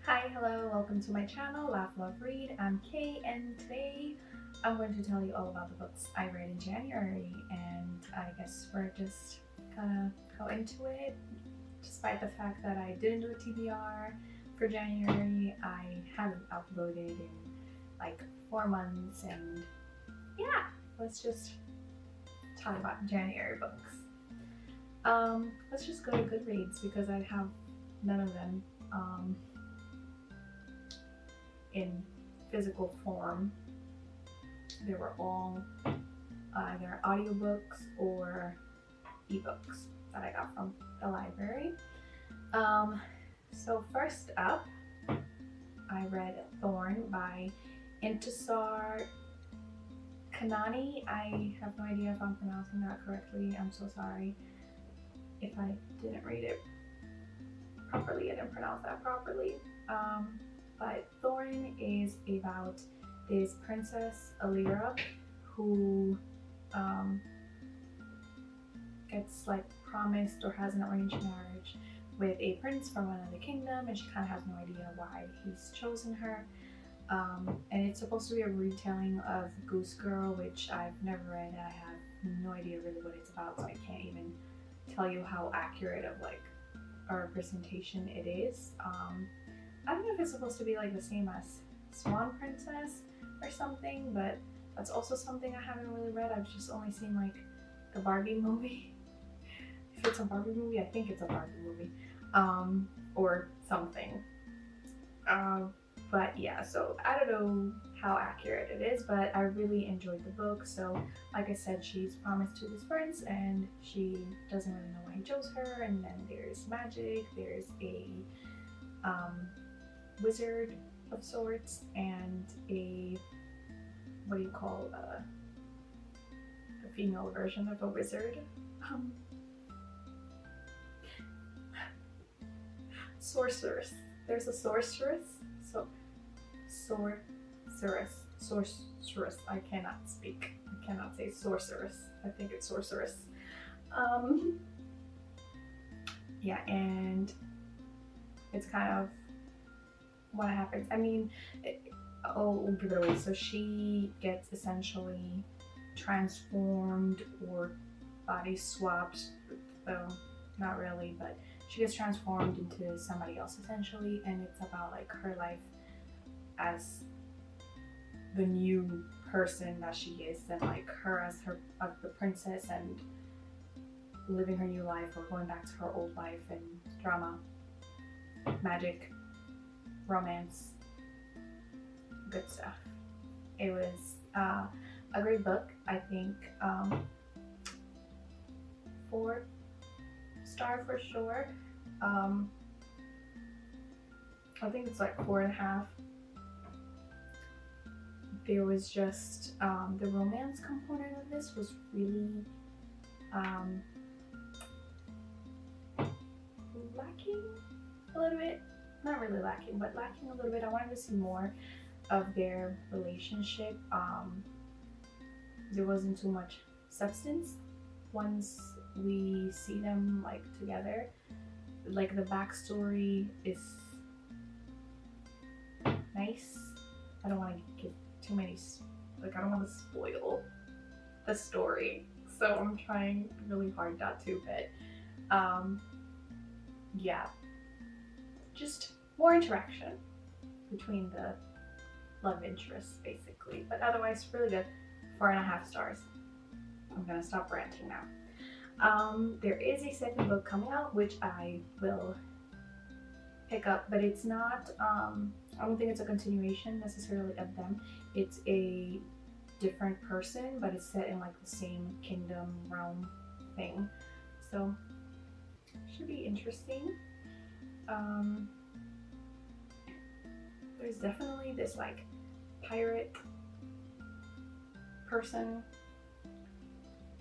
Hi, hello, welcome to my channel, Laugh, Love, Read. I'm Kay, and today I'm going to tell you all about the books I read in January, and I guess we're just gonna go into it. Despite the fact that I didn't do a TBR for January, I haven't uploaded in like 4 months, and yeah, let's just talk about January books. Let's just go to Goodreads because I have none of them in physical form. They were all either audiobooks or ebooks that I got from the library. So first up, I read Thorn by Intisar. Khanani. I have no idea if I'm pronouncing that correctly. I'm so sorry if I didn't read it properly. I didn't pronounce that properly. But Thorn is about this princess, Lailah, who gets like promised or has an arranged marriage with a prince from another kingdom, and she kind of has no idea why he's chosen her. And it's supposed to be a retelling of Goose Girl, which I've never read. I have no idea really what it's about, so I can't even tell you how accurate of like a representation it is. I don't know if it's supposed to be like the same as Swan Princess or something, but that's also something I haven't really read. I've just only seen like the Barbie movie. If it's a Barbie movie, I think it's a Barbie movie, or something. But yeah, so I don't know how accurate it is, but I really enjoyed the book. So like I said, she's promised to this prince and she doesn't really know why he chose her, and then there's magic, there's a wizard of sorts, and a, what do you call a female version of a wizard? Sorceress. There's a sorceress. Sorceress. I cannot speak. I cannot say sorceress. I think it's sorceress. Yeah, and it's kind of what happens. I mean, I'll give it away. So she gets essentially transformed or body swapped. So not really, but she gets transformed into somebody else essentially, and it's about like her life as the new person that she is, and like her as the princess, and living her new life or going back to her old life, and drama, magic, romance, good stuff. It was a great book. I think 4-star for sure. I think it's like 4.5. There was just the romance component of this was really lacking a little bit. Not really lacking, but lacking a little bit. I wanted to see more of their relationship. There wasn't too much substance once we see them like together. Like the backstory is nice. I don't want to give too many, like I don't want to spoil the story, so I'm trying really hard not to, but yeah, just more interaction between the love interests basically, but otherwise really good. 4.5 stars. I'm gonna stop ranting now. There is a second book coming out which I will pick up, but it's not I don't think it's a continuation necessarily of them. It's a different person, but it's set in like the same kingdom realm thing, so should be interesting. There's definitely this like pirate person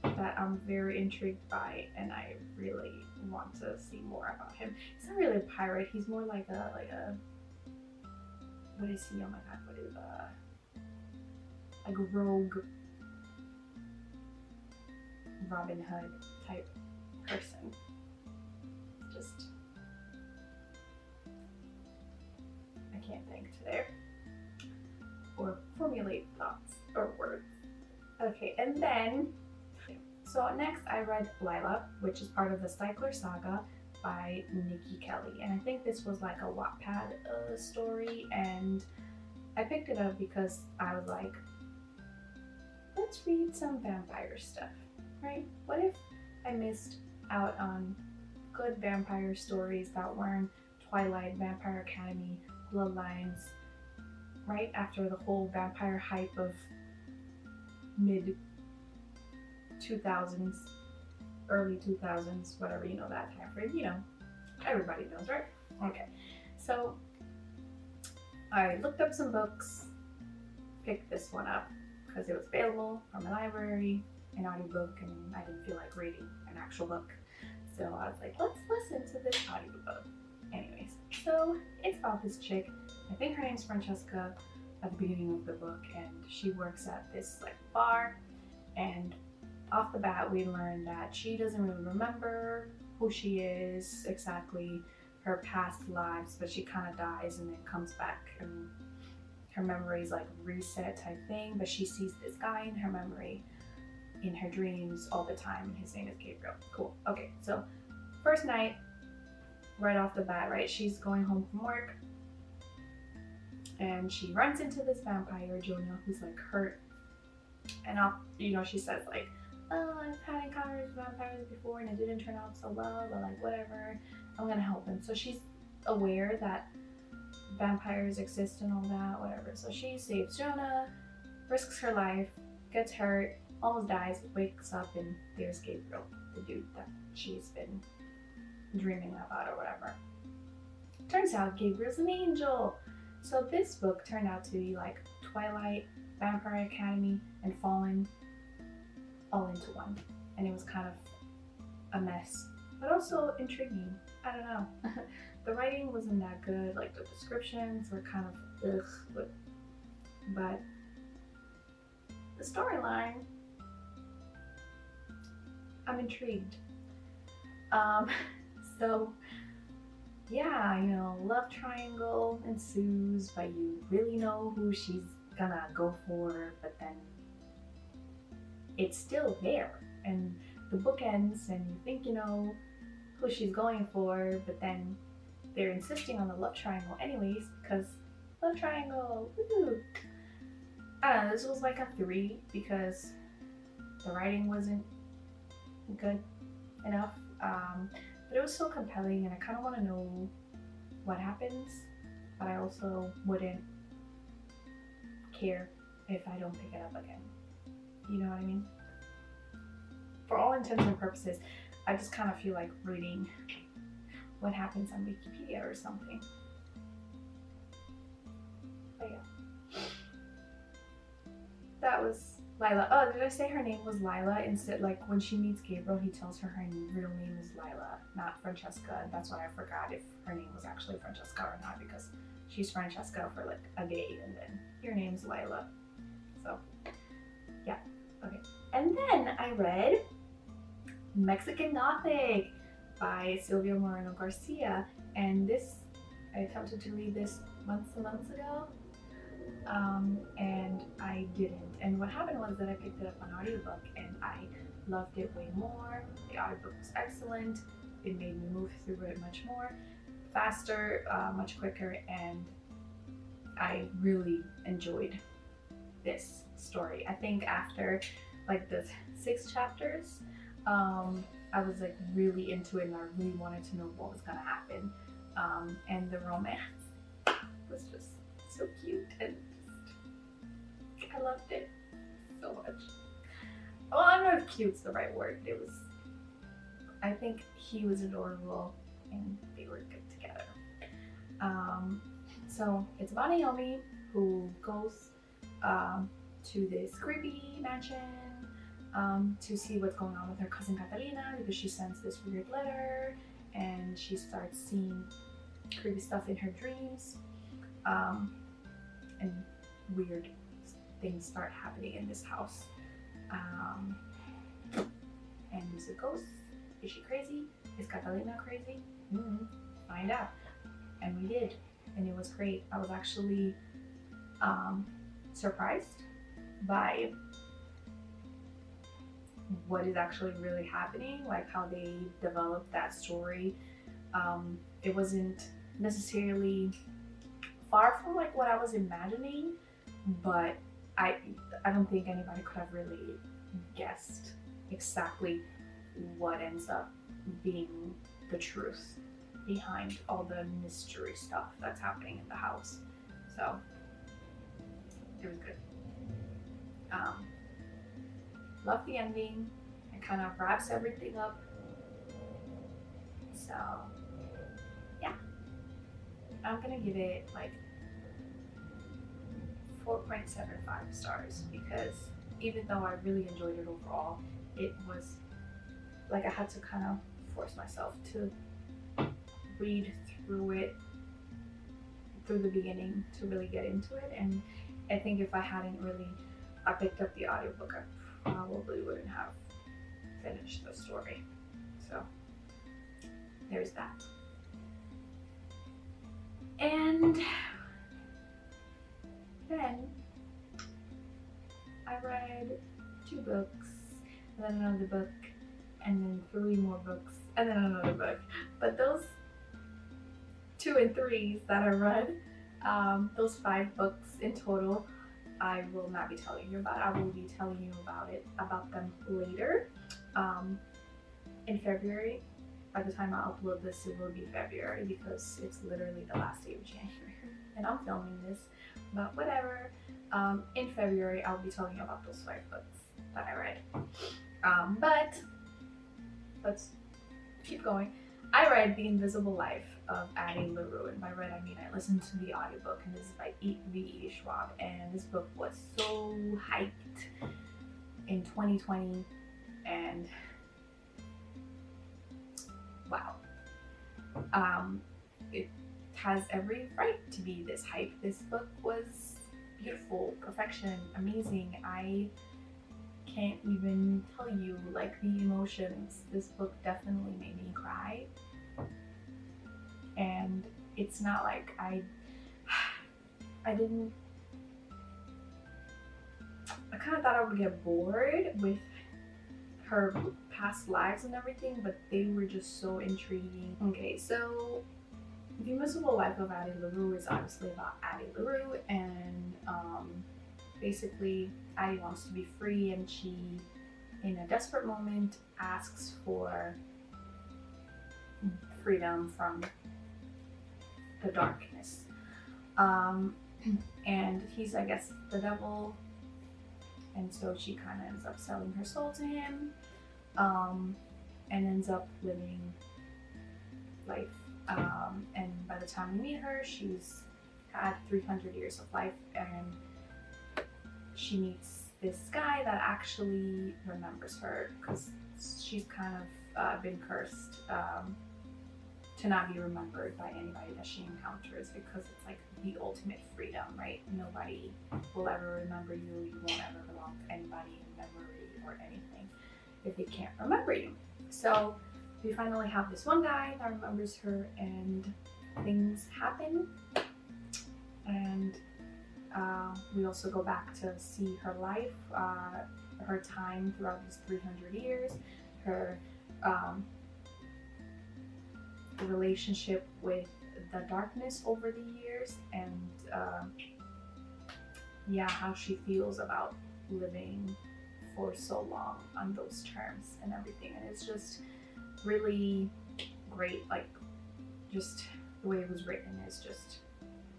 that I'm very intrigued by, and I really want to see more about him. He's not really a pirate, he's more like a what is he? Oh my god, what is like rogue Robin Hood type person. Just can't think today or formulate thoughts or words. Okay, and then, so next I read Lailah, which is part of the Stikler saga by Nikki Kelly. And I think this was like a Wattpad story, and I picked it up because I was like, let's read some vampire stuff, right? What if I missed out on good vampire stories that weren't Twilight, Vampire Academy, Bloodlines, right after the whole vampire hype of mid 2000s, early 2000s, whatever, you know, that time frame, you know, everybody knows, right? Okay, so I looked up some books, picked this one up because it was available from the library, an audiobook, and I didn't feel like reading an actual book. So I was like, let's listen to this audiobook. Anyways, so it's about this chick, I think her name's Francesca at the beginning of the book, and she works at this like bar, and off the bat we learn that she doesn't really remember who she is exactly, her past lives, but she kind of dies and then comes back, and her memory is like reset type thing, but she sees this guy in her memory in her dreams all the time, and his name is Gabriel. Cool. Okay, so first night, right off the bat, right, she's going home from work and she runs into this vampire, Jonah, who's like hurt, and you know, she says like, oh, I've had encounters with vampires before and it didn't turn out so well, but like whatever, I'm gonna help him. So she's aware that vampires exist and all that, whatever. So she saves Jonah, risks her life, gets hurt, almost dies, wakes up, and there's Gabriel, the dude that she's been dreaming about or whatever. Turns out Gabriel's an angel. So this book turned out to be like Twilight, Vampire Academy, and Fallen all into one. And it was kind of a mess, but also intriguing. I don't know. The writing wasn't that good, like the descriptions were kind of ugh, but the storyline, I'm intrigued. So yeah, you know, love triangle ensues, but you really know who she's gonna go for, but then it's still there, and the book ends and you think you know who she's going for, but then they're insisting on the love triangle anyways, because love triangle, woohoo! I don't know, this was like a 3 because the writing wasn't good enough, but it was so compelling, and I kind of want to know what happens, but I also wouldn't care if I don't pick it up again. You know what I mean? For all intents and purposes, I just kind of feel like reading what happens on Wikipedia or something. But yeah. That was Lailah. Oh, did I say her name was Lailah? Instead, like when she meets Gabriel, he tells her her real name is Lailah, not Francesca. That's why I forgot if her name was actually Francesca or not, because she's Francesca for like a day and then your name's Lailah. So, yeah. Okay. And then I read Mexican Gothic by Silvia Moreno-Garcia, and this, I attempted to read this months and months ago, and I didn't. And what happened was that I picked it up on audiobook and I loved it way more. The audiobook was excellent. It made me move through it much more faster, much quicker, and I really enjoyed this story. I think after like the 6 chapters, I was like really into it and I really wanted to know what was gonna happen. And the romance was just so cute, and I loved it so much. Well, I don't know if cute's the right word. It was, I think he was adorable and they were good together. So it's about Naomi who goes to this creepy mansion to see what's going on with her cousin Catalina, because she sends this weird letter and she starts seeing creepy stuff in her dreams, and weird things start happening in this house. And is it ghosts? Is she crazy? Is Catalina crazy? Find out. And we did. and it was great. I was actually surprised by what is actually really happening, like how they developed that story. It wasn't necessarily far from like what I was imagining, but I don't think anybody could have really guessed exactly what ends up being the truth behind all the mystery stuff that's happening in the house. So it was good. Love the ending. It kind of wraps everything up. So yeah, I'm gonna give it like 4.75 stars, because even though I really enjoyed it overall, it was like I had to kind of force myself to read through it through the beginning to really get into it. And I think if I hadn't really picked up the audiobook, I probably wouldn't have finished the story. So there's that. And then I read 2 books, and then another book, and then 3 more books, and then another book. But those 2 and 3s that I read, those 5 books in total, I will not be telling you about. I will be telling you about them later. In February. By the time I upload this, it will be February, because it's literally the last day of January and I'm filming this, but whatever. In February, I'll be telling you about those 5 books that I read. But let's keep going. I read The Invisible Life of Addie LaRue, and by read I mean I listened to the audiobook, and this is by V.E. Schwab, and this book was so hyped in 2020, and wow. It has every right to be this hype. This book was beautiful, perfection, amazing. I can't even tell you like the emotions. This book definitely made me cry, and it's not like I kind of thought I would get bored with her past lives and everything, but they were just so intriguing. Okay, so The Invisible Life of Addie LaRue is obviously about Addie LaRue, and basically Addie wants to be free, and she, in a desperate moment, asks for freedom from the darkness. And he's, I guess, the devil, and so she kind of ends up selling her soul to him, and ends up living life. And by the time we meet her, she's had 300 years of life, and she meets this guy that actually remembers her, because she's kind of been cursed to not be remembered by anybody that she encounters, because it's like the ultimate freedom, right? Nobody will ever remember you. You won't ever belong to anybody in memory or anything if they can't remember you. So we finally have this one guy that remembers her, and things happen. And we also go back to see her life, her time throughout these 300 years, her relationship with the darkness over the years, and yeah, how she feels about living for so long on those terms and everything. And it's just really great. Like, just the way it was written is just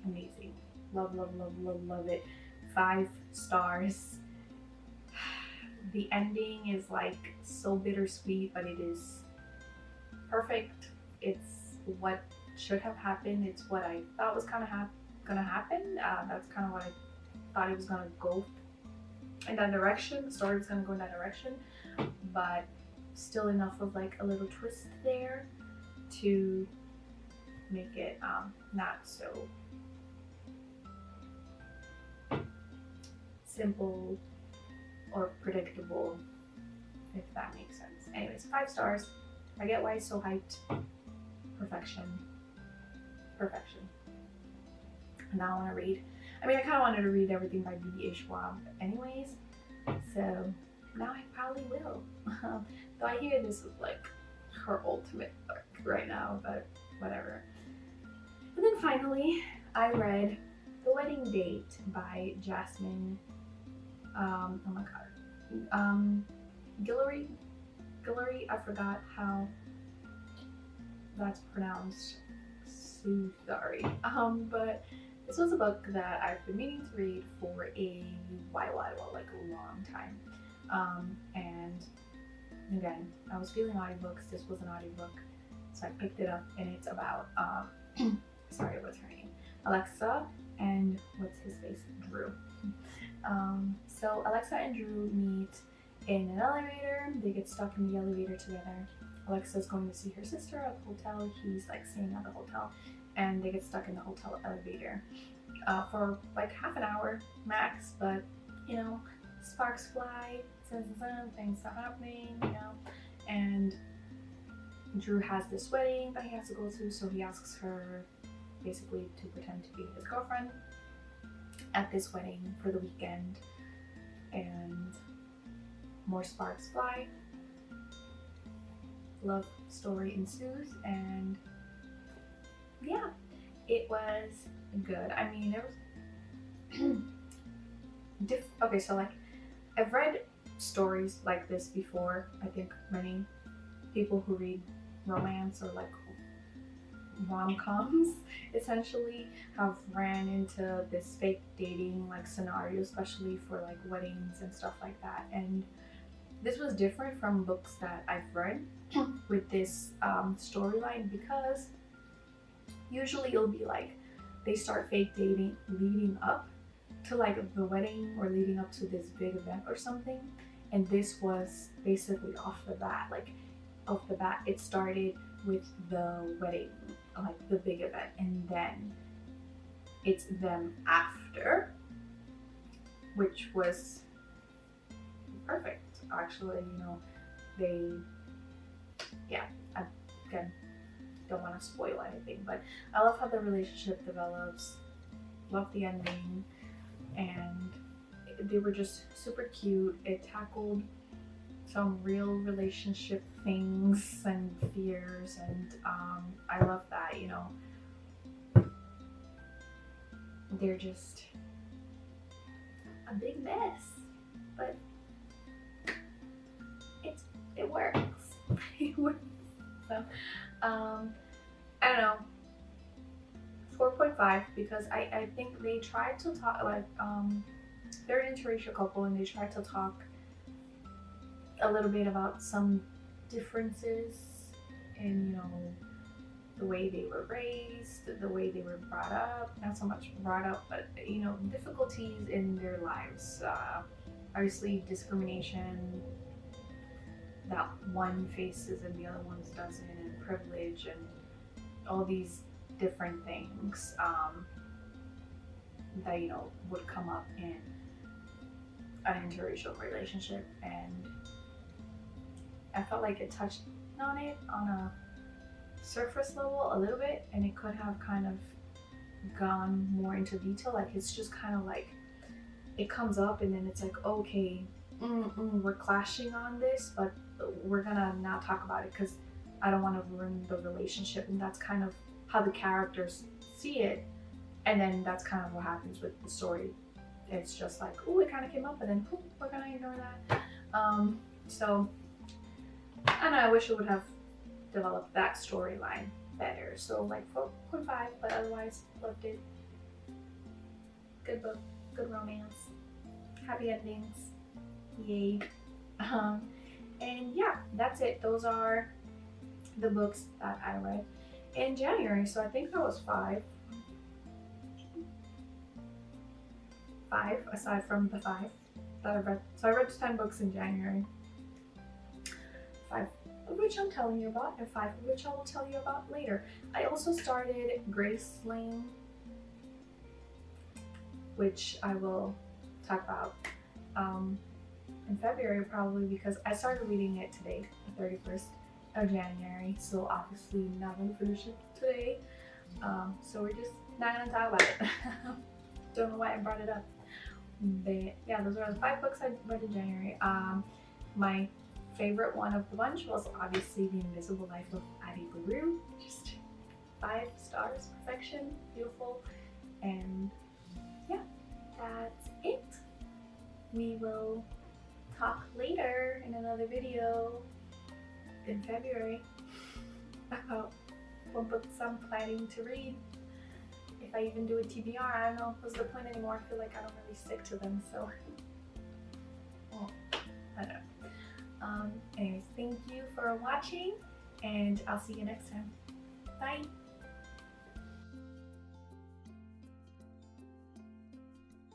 amazing. Love, love, love, love, love it. 5 stars. The ending is like so bittersweet, but it is perfect. It's what should have happened. It's what I thought was kind of gonna happen. That's kind of what I thought it was gonna go in that direction. The story was gonna go in that direction, but still enough of like a little twist there to make it not so simple or predictable, if that makes sense. Anyways, 5 stars. I get why it's so hyped. Perfection. Perfection. now I want to read. I mean, I kind of wanted to read everything by B.A. Schwab anyways, so now I probably will. Though I hear this is like her ultimate book right now, but whatever. And then finally, I read The Wedding Date by Jasmine. Oh my god. Guillory. I forgot how that's pronounced. Sorry. But this was a book that I've been meaning to read for a while, like a long time. And again, I was feeling audiobooks. This was an audiobook, so I picked it up, and it's about sorry, what's her name? Alexa and what's his face? Drew. So Alexa and Drew meet in an elevator. They get stuck in the elevator together. Alexa's going to see her sister at the hotel. He's like staying at the hotel, and they get stuck in the hotel elevator for like half an hour max. But you know, sparks fly, things start happening, you know. And Drew has this wedding that he has to go to, so he asks her basically to pretend to be his girlfriend at this wedding for the weekend, and more sparks fly. Love story ensues, and yeah, it was good. I mean, it was okay, so like I've read stories like this before. I think many people who read romance or like rom-coms essentially have ran into this fake dating like scenario, especially for like weddings and stuff like that. And this was different from books that I've read with this storyline, because usually it'll be like they start fake dating leading up to like the wedding or leading up to this big event or something. And this was basically off the bat. Like off the bat, it started with the wedding, like the big event, and then it's them after, which was perfect. Actually, you know, I again don't want to spoil anything, but I love how the relationship develops. Love the ending, and they were just super cute. It tackled some real relationship things and fears, and I love that, you know. They're just a big mess, but it works. It works. So I don't know, 4.5, because I think they tried to talk like they're an interracial couple, and they tried to talk a little bit about some differences in, you know, the way they were raised, the way they were brought up. Not so much brought up, but you know, difficulties in their lives. Obviously discrimination that one faces and the other one doesn't, and privilege and all these different things that, you know, would come up in an interracial relationship. And I felt like it touched on it on a surface level a little bit, and it could have kind of gone more into detail. Like it's just kind of like it comes up, and then it's like, okay, we're clashing on this, but we're gonna not talk about it because I don't want to ruin the relationship. And that's kind of how the characters see it, and then that's kind of what happens with the story. It's just like, oh, it kind of came up, and then we're gonna ignore that. So I don't know, I wish it would have developed that storyline better. So like 4.5, but otherwise loved it. Good book, good romance, happy endings, yay. And yeah, that's it. Those are the books that I read in January. So I think that was five aside from the 5 that I read. So I read 10 books in January, 5 of which I'm telling you about, and 5 of which I will tell you about later. I also started Grace Lane, which I will talk about in February probably, because I started reading it today, the 31st of January, so obviously not going to finish it today. So we're just not gonna talk about it. Don't know why I brought it up. But yeah, those are the 5 books I read in January. My favorite one of the bunch was obviously The Invisible Life of Addie LaRue. Just 5 stars, perfection, beautiful. And yeah, that's it. We will talk later in another video in February about what books I'm planning to read. If I even do a TBR, I don't know what's the point anymore. I feel like I don't really stick to them, so well, I don't know. Anyways, thank you for watching, and I'll see you next time. Bye!